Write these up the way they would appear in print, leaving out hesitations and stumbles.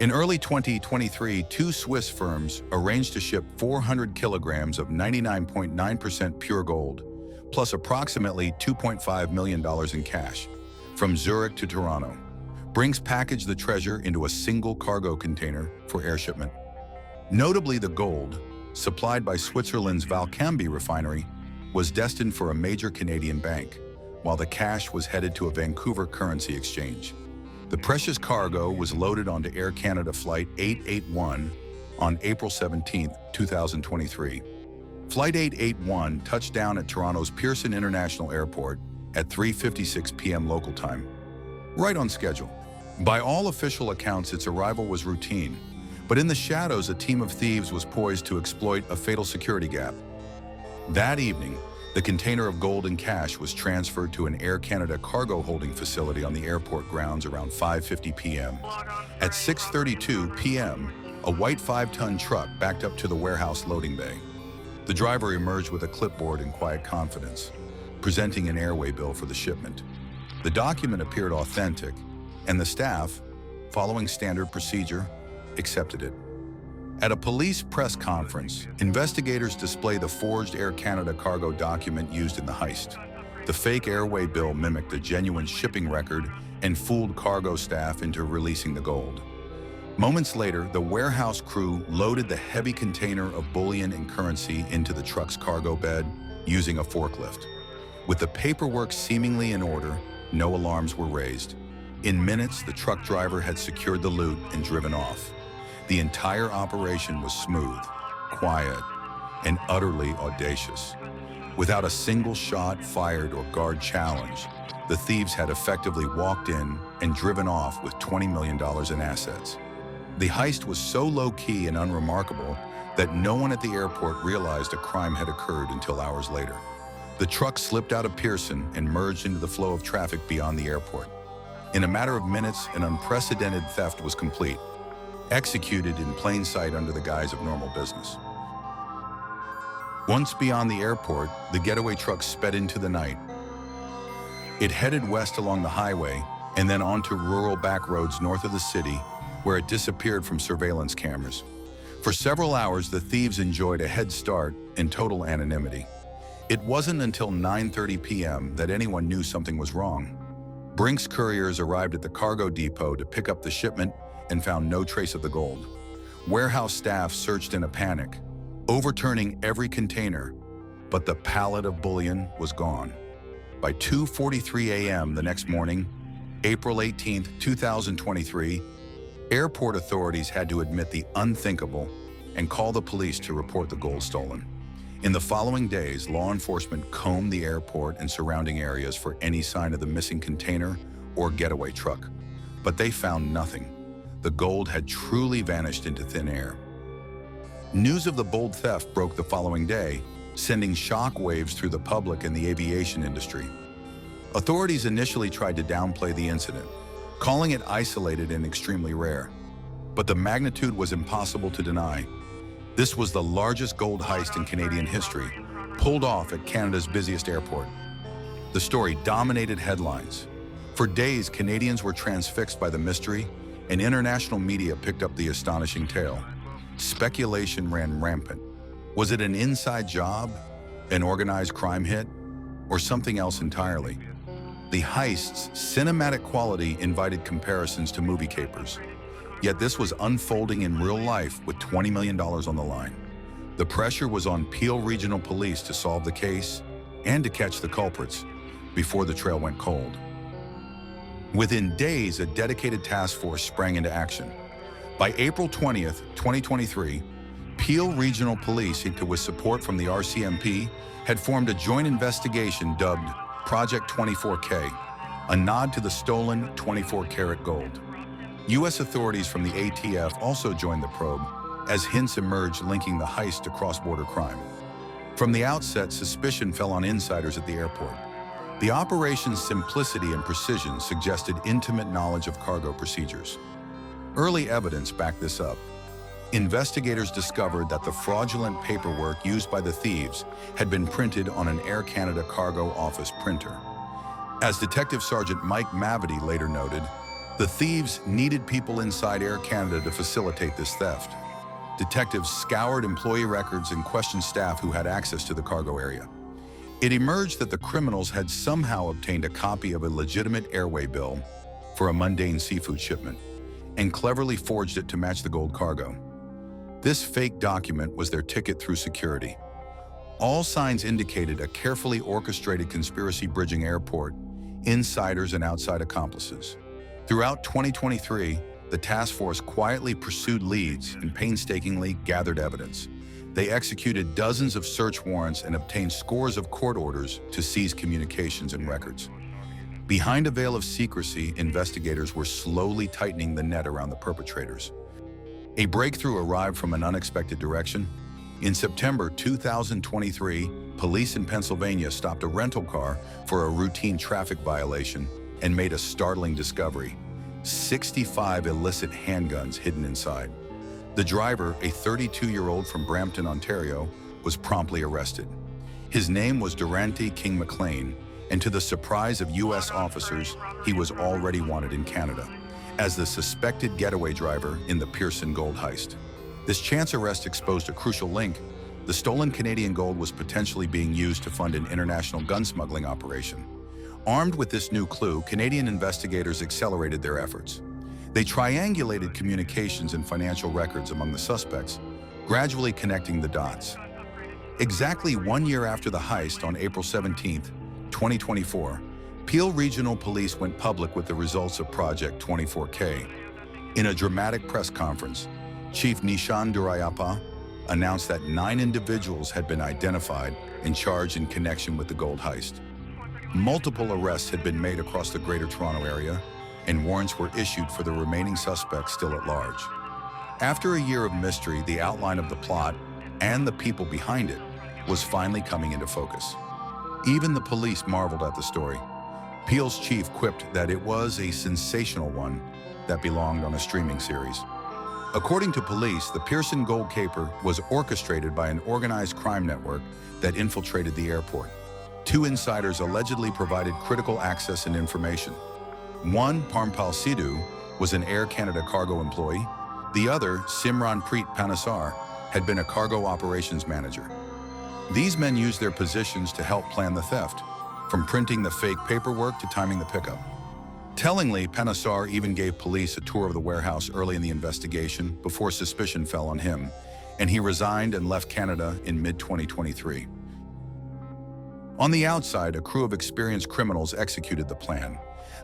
In early 2023, two Swiss firms arranged to ship 400 kilograms of 99.9% pure gold, plus approximately $2.5 million in cash, from Zurich to Toronto. Brinks packaged the treasure into a single cargo container for air shipment. Notably, the gold, supplied by Switzerland's Valcambi refinery, was destined for a major Canadian bank, while the cash was headed to a Vancouver currency exchange. The precious cargo was loaded onto Air Canada Flight 881 on April 17, 2023. Flight 881 touched down at Toronto's Pearson International Airport at 3:56 p.m. local time, right on schedule. By all official accounts, its arrival was routine, but in the shadows, a team of thieves was poised to exploit a fatal security gap. That evening, the container of gold and cash was transferred to an Air Canada cargo holding facility on the airport grounds around 5:50 p.m. At 6:32 p.m., a white 5-ton truck backed up to the warehouse loading bay. The driver emerged with a clipboard in quiet confidence, presenting an airway bill for the shipment. The document appeared authentic, and the staff, following standard procedure, accepted it. At a police press conference, investigators display the forged Air Canada cargo document used in the heist. The fake airway bill mimicked a genuine shipping record and fooled cargo staff into releasing the gold. Moments later, the warehouse crew loaded the heavy container of bullion and currency into the truck's cargo bed using a forklift. With the paperwork seemingly in order, no alarms were raised. In minutes, the truck driver had secured the loot and driven off. The entire operation was smooth, quiet, and utterly audacious. Without a single shot fired or guard challenged, the thieves had effectively walked in and driven off with $20 million in assets. The heist was so low-key and unremarkable that no one at the airport realized a crime had occurred until hours later. The truck slipped out of Pearson and merged into the flow of traffic beyond the airport. In a matter of minutes, an unprecedented theft was complete, executed in plain sight under the guise of normal business. Once beyond the airport, the getaway truck sped into the night. It headed west along the highway and then onto rural back roads north of the city, where it disappeared from surveillance cameras. For several hours, the thieves enjoyed a head start in total anonymity. It wasn't until 9:30 p.m. that anyone knew something was wrong. Brinks couriers arrived at the cargo depot to pick up the shipment and found no trace of the gold. Warehouse staff searched in a panic, overturning every container, but the pallet of bullion was gone. By 2:43 a.m. the next morning, April 18, 2023, airport authorities had to admit the unthinkable and call the police to report the gold stolen. In the following days, law enforcement combed the airport and surrounding areas for any sign of the missing container or getaway truck, but they found nothing. The gold had truly vanished into thin air. News of the bold theft broke the following day, sending shock waves through the public and the aviation industry. Authorities initially tried to downplay the incident, calling it isolated and extremely rare. But the magnitude was impossible to deny. This was the largest gold heist in Canadian history, pulled off at Canada's busiest airport. The story dominated headlines. For days, Canadians were transfixed by the mystery, and international media picked up the astonishing tale. Speculation ran rampant. Was it an inside job, an organized crime hit, or something else entirely? The heist's cinematic quality invited comparisons to movie capers. Yet this was unfolding in real life with $20 million on the line. The pressure was on Peel Regional Police to solve the case and to catch the culprits before the trail went cold. Within days, a dedicated task force sprang into action. By April 20th, 2023, Peel Regional Police, with support from the RCMP, had formed a joint investigation dubbed Project 24K, a nod to the stolen 24-karat gold. U.S. authorities from the ATF also joined the probe, as hints emerged linking the heist to cross-border crime. From the outset, suspicion fell on insiders at the airport. The operation's simplicity and precision suggested intimate knowledge of cargo procedures. Early evidence backed this up. Investigators discovered that the fraudulent paperwork used by the thieves had been printed on an Air Canada cargo office printer. As Detective Sergeant Mike Mavity later noted, The thieves needed people inside Air Canada to facilitate this theft. Detectives scoured employee records and questioned staff who had access to the cargo area. It emerged that the criminals had somehow obtained a copy of a legitimate airway bill for a mundane seafood shipment and cleverly forged it to match the gold cargo. This fake document was their ticket through security. All signs indicated a carefully orchestrated conspiracy bridging airport, insiders and outside accomplices. Throughout 2023, the task force quietly pursued leads and painstakingly gathered evidence. They executed dozens of search warrants and obtained scores of court orders to seize communications and records. Behind a veil of secrecy, investigators were slowly tightening the net around the perpetrators. A breakthrough arrived from an unexpected direction. In September 2023, police in Pennsylvania stopped a rental car for a routine traffic violation and made a startling discovery: 65 illicit handguns hidden inside. The driver, a 32-year-old from Brampton, Ontario, was promptly arrested. His name was Durante King McLean, and to the surprise of U.S. officers, he was already wanted in Canada as the suspected getaway driver in the Pearson gold heist. This chance arrest exposed a crucial link. The stolen Canadian gold was potentially being used to fund an international gun smuggling operation. Armed with this new clue, Canadian investigators accelerated their efforts. They triangulated communications and financial records among the suspects, gradually connecting the dots. Exactly 1 year after the heist, on April 17, 2024, Peel Regional Police went public with the results of Project 24K. In a dramatic press conference, Chief Nishan Durayappa announced that 9 individuals had been identified and charged in connection with the gold heist. Multiple arrests had been made across the Greater Toronto area, and warrants were issued for the remaining suspects still at large. After a year of mystery, the outline of the plot and the people behind it was finally coming into focus. Even the police marveled at the story. Peel's chief quipped that it was a sensational one that belonged on a streaming series. According to police, the Pearson gold caper was orchestrated by an organized crime network that infiltrated the airport. 2 insiders allegedly provided critical access and information. One, Parmpal Sidhu, was an Air Canada cargo employee. The other, Simranpreet Panesar, had been a cargo operations manager. These men used their positions to help plan the theft, from printing the fake paperwork to timing the pickup. Tellingly, Panesar even gave police a tour of the warehouse early in the investigation before suspicion fell on him, and he resigned and left Canada in mid-2023. On the outside, a crew of experienced criminals executed the plan.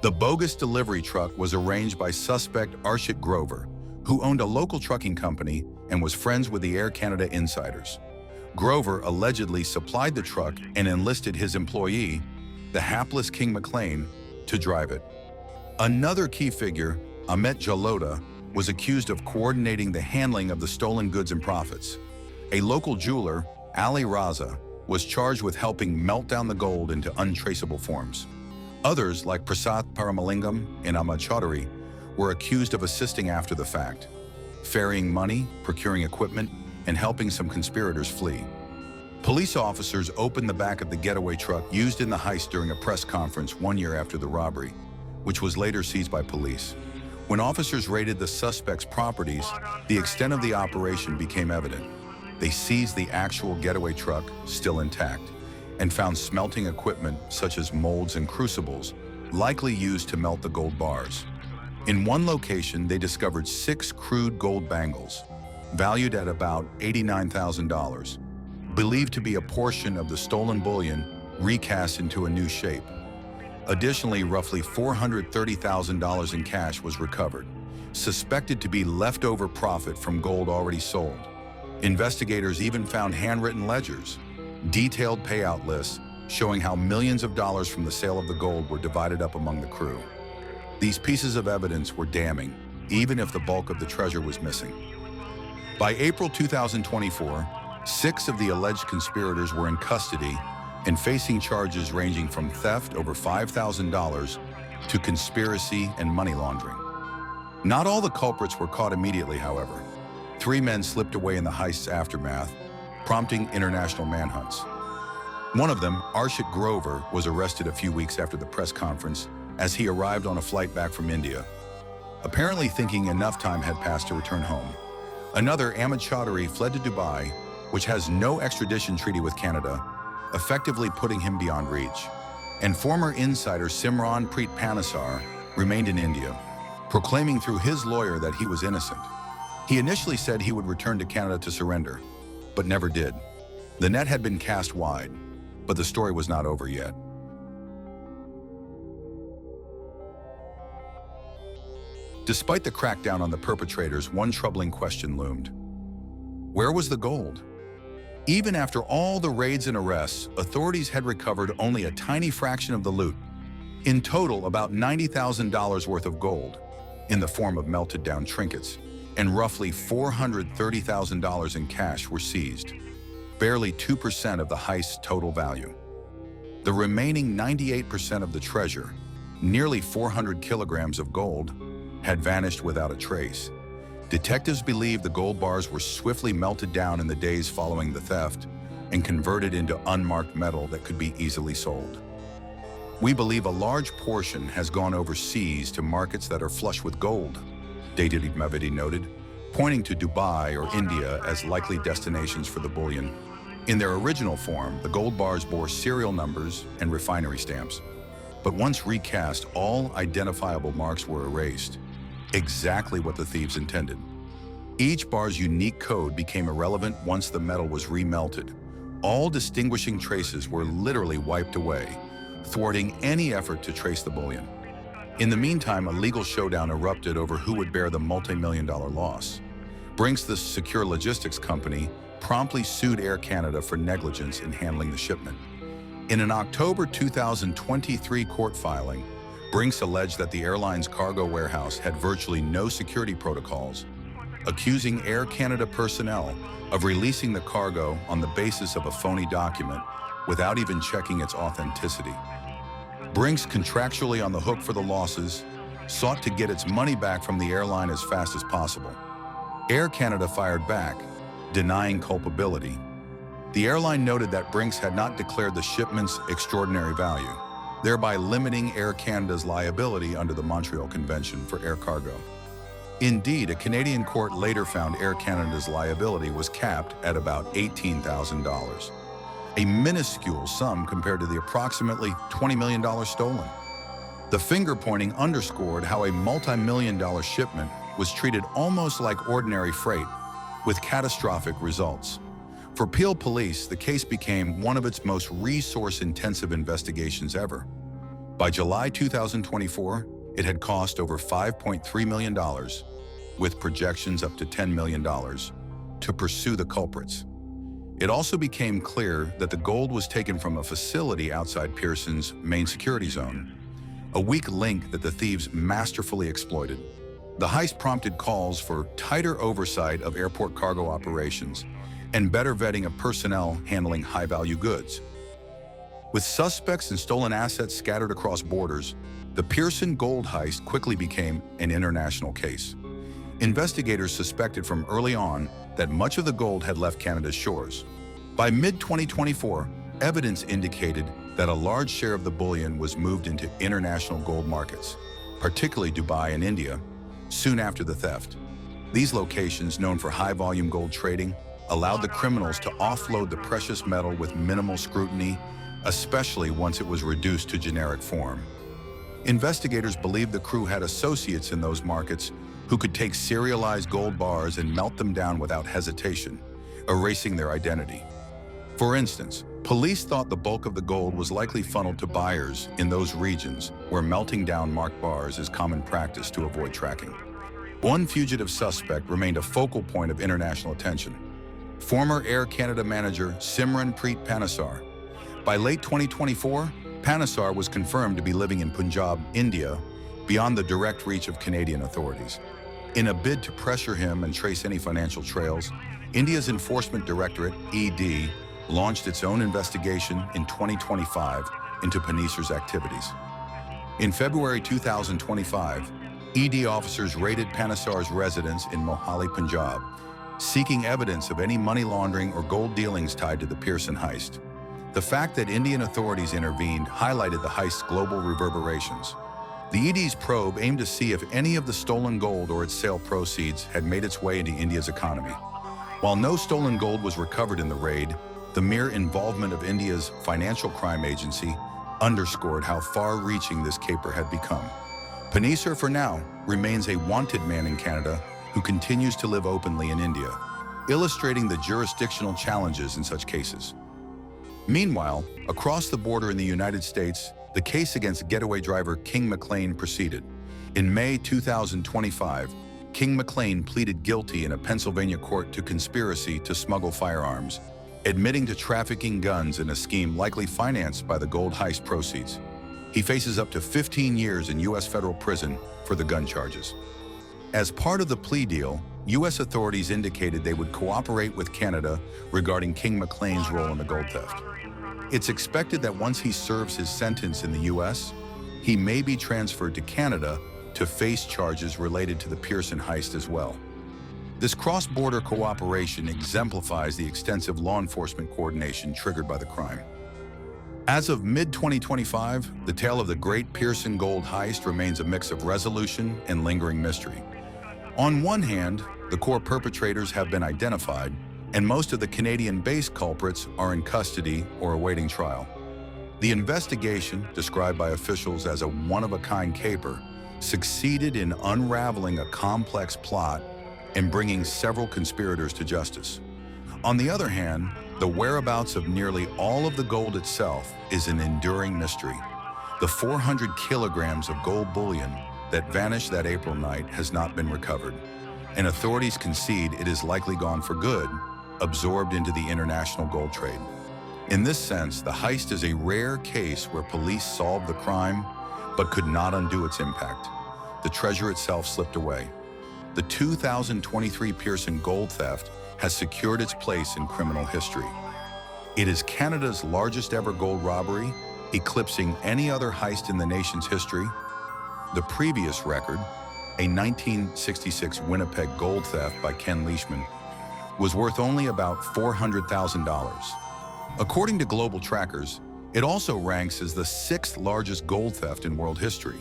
The bogus delivery truck was arranged by suspect Arshit Grover, who owned a local trucking company and was friends with the Air Canada insiders. Grover allegedly supplied the truck and enlisted his employee, the hapless King McLean, to drive it. Another key figure, Amit Jalota, was accused of coordinating the handling of the stolen goods and profits. A local jeweler, Ali Raza, was charged with helping melt down the gold into untraceable forms. Others, like Prasad Paramalingam and Ahmad Chaudhary, were accused of assisting after the fact, ferrying money, procuring equipment, and helping some conspirators flee. Police officers opened the back of the getaway truck used in the heist during a press conference 1 year after the robbery, which was later seized by police. When officers raided the suspects' properties, the extent of the operation became evident. They seized the actual getaway truck, still intact, and found smelting equipment such as molds and crucibles, likely used to melt the gold bars. In one location, they discovered 6 crude gold bangles, valued at about $89,000, believed to be a portion of the stolen bullion recast into a new shape. Additionally, roughly $430,000 in cash was recovered, suspected to be leftover profit from gold already sold. Investigators even found handwritten ledgers, detailed payout lists showing how millions of dollars from the sale of the gold were divided up among the crew. These pieces of evidence were damning, even if the bulk of the treasure was missing. By April 2024, 6 of the alleged conspirators were in custody and facing charges ranging from theft over $5,000 to conspiracy and money laundering. Not all the culprits were caught immediately, however. 3 men slipped away in the heist's aftermath, prompting international manhunts. One of them, Arshit Grover, was arrested a few weeks after the press conference as he arrived on a flight back from India. apparently thinking enough time had passed to return home. Another, Ahmed Chaudhry, fled to Dubai, which has no extradition treaty with Canada, effectively putting him beyond reach. And former insider Simran Preet Panesar remained in India, proclaiming through his lawyer that he was innocent. He initially said he would return to Canada to surrender, but never did. The net had been cast wide, but the story was not over yet. Despite the crackdown on the perpetrators, one troubling question loomed. Where was the gold? Even after all the raids and arrests, authorities had recovered only a tiny fraction of the loot. In total, about $90,000 worth of gold, in the form of melted down trinkets, and roughly $430,000 in cash were seized, barely 2% of the heist's total value. The remaining 98% of the treasure, nearly 400 kilograms of gold, had vanished without a trace. Detectives believe the gold bars were swiftly melted down in the days following the theft and converted into unmarked metal that could be easily sold. We believe a large portion has gone overseas to markets that are flush with gold, Dadi Mavidi noted, pointing to Dubai or India as likely destinations for the bullion. In their original form, the gold bars bore serial numbers and refinery stamps. But once recast, all identifiable marks were erased, exactly what the thieves intended. Each bar's unique code became irrelevant once the metal was remelted. All distinguishing traces were literally wiped away, thwarting any effort to trace the bullion. In the meantime, a legal showdown erupted over who would bear the multi-million-dollar loss. Brinks, the secure logistics company, promptly sued Air Canada for negligence in handling the shipment. In an October 2023 court filing, Brinks alleged that the airline's cargo warehouse had virtually no security protocols, accusing Air Canada personnel of releasing the cargo on the basis of a phony document without even checking its authenticity. Brinks, contractually on the hook for the losses, sought to get its money back from the airline as fast as possible. Air Canada fired back, denying culpability. The airline noted that Brinks had not declared the shipment's extraordinary value, thereby limiting Air Canada's liability under the Montreal Convention for air cargo. Indeed, a Canadian court later found Air Canada's liability was capped at about $18,000, a minuscule sum compared to the approximately $20 million stolen. The finger-pointing underscored how a multi-million-dollar shipment was treated almost like ordinary freight, with catastrophic results. For Peel Police, the case became one of its most resource-intensive investigations ever. By July 2024, it had cost over $5.3 million, with projections up to $10 million, to pursue the culprits. It also became clear that the gold was taken from a facility outside Pearson's main security zone, a weak link that the thieves masterfully exploited. The heist prompted calls for tighter oversight of airport cargo operations and better vetting of personnel handling high-value goods. With suspects and stolen assets scattered across borders, the Pearson gold heist quickly became an international case. Investigators suspected from early on that much of the gold had left Canada's shores. By mid-2024, evidence indicated that a large share of the bullion was moved into international gold markets, particularly Dubai and India, soon after the theft. These locations, known for high-volume gold trading, allowed the criminals to offload the precious metal with minimal scrutiny, especially once it was reduced to generic form. Investigators believed the crew had associates in those markets who could take serialized gold bars and melt them down without hesitation, erasing their identity. For instance, police thought the bulk of the gold was likely funneled to buyers in those regions where melting down marked bars is common practice to avoid tracking. One fugitive suspect remained a focal point of international attention: former Air Canada manager Simran Preet Panesar. By late 2024, Panesar was confirmed to be living in Punjab, India, beyond the direct reach of Canadian authorities. In a bid to pressure him and trace any financial trails, India's Enforcement Directorate, ED, launched its own investigation in 2025 into Panesar's activities. In February 2025, ED officers raided Panesar's residence in Mohali, Punjab, seeking evidence of any money laundering or gold dealings tied to the Pearson heist. The fact that Indian authorities intervened highlighted the heist's global reverberations. The ED's probe aimed to see if any of the stolen gold or its sale proceeds had made its way into India's economy. While no stolen gold was recovered in the raid, the mere involvement of India's financial crime agency underscored how far-reaching this caper had become. Paneesar, for now, remains a wanted man in Canada who continues to live openly in India, illustrating the jurisdictional challenges in such cases. Meanwhile, across the border in the United States, the case against getaway driver King McLean proceeded. In May 2025, King McLean pleaded guilty in a Pennsylvania court to conspiracy to smuggle firearms, admitting to trafficking guns in a scheme likely financed by the gold heist proceeds. He faces up to 15 years in U.S. federal prison for the gun charges. As part of the plea deal, U.S. authorities indicated they would cooperate with Canada regarding King McLean's role in the gold theft. It's expected that once he serves his sentence in the U.S., he may be transferred to Canada to face charges related to the Pearson heist as well. This cross-border cooperation exemplifies the extensive law enforcement coordination triggered by the crime. As of mid-2025, the tale of the Great Pearson Gold Heist remains a mix of resolution and lingering mystery. On one hand, the core perpetrators have been identified, and most of the Canadian-based culprits are in custody or awaiting trial. The investigation, described by officials as a one-of-a-kind caper, succeeded in unraveling a complex plot and bringing several conspirators to justice. On the other hand, the whereabouts of nearly all of the gold itself is an enduring mystery. The 400 kilograms of gold bullion that vanished that April night has not been recovered, and authorities concede it is likely gone for good, absorbed into the international gold trade. In this sense, the heist is a rare case where police solved the crime but could not undo its impact. The treasure itself slipped away. The 2023 Pearson gold theft has secured its place in criminal history. It is Canada's largest ever gold robbery, eclipsing any other heist in the nation's history. The previous record, a 1966 Winnipeg gold theft by Ken Leishman, was worth only about $400,000. According to global trackers, it also ranks as the sixth largest gold theft in world history.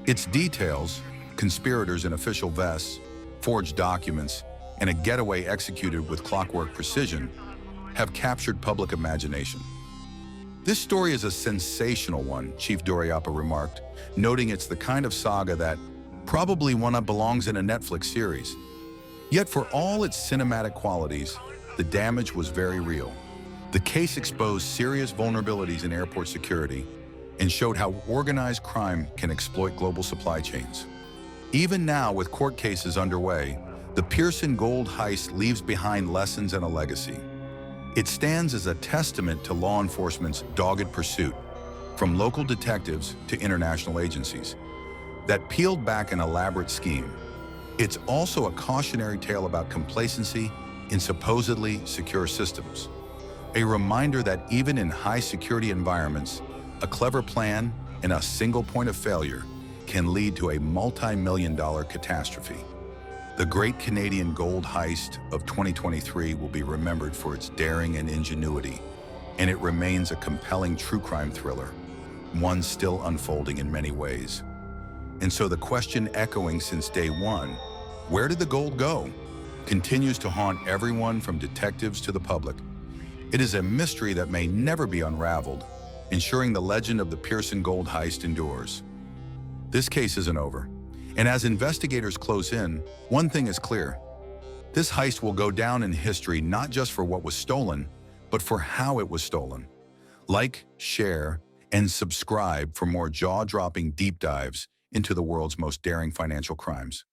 Its details, conspirators in official vests, forged documents, and a getaway executed with clockwork precision, have captured public imagination. This story is a sensational one, Chief Doriapa remarked, noting it's the kind of saga that probably one belongs in a Netflix series. Yet for all its cinematic qualities, the damage was very real. The case exposed serious vulnerabilities in airport security and showed how organized crime can exploit global supply chains. Even now, with court cases underway, the Pearson gold heist leaves behind lessons and a legacy. It stands as a testament to law enforcement's dogged pursuit, from local detectives to international agencies, that peeled back an elaborate scheme. It's also a cautionary tale about complacency in supposedly secure systems. A reminder that even in high-security environments, a clever plan and a single point of failure can lead to a multi-million-dollar catastrophe. The Great Canadian Gold Heist of 2023 will be remembered for its daring and ingenuity, and it remains a compelling true crime thriller, one still unfolding in many ways. And so the question echoing since day one, where did the gold go, continues to haunt everyone from detectives to the public. It is a mystery that may never be unraveled, ensuring the legend of the Pearson Gold Heist endures. This case isn't over, and as investigators close in, one thing is clear. This heist will go down in history not just for what was stolen, but for how it was stolen. Like, share, and subscribe for more jaw-dropping deep dives into the world's most daring financial crimes.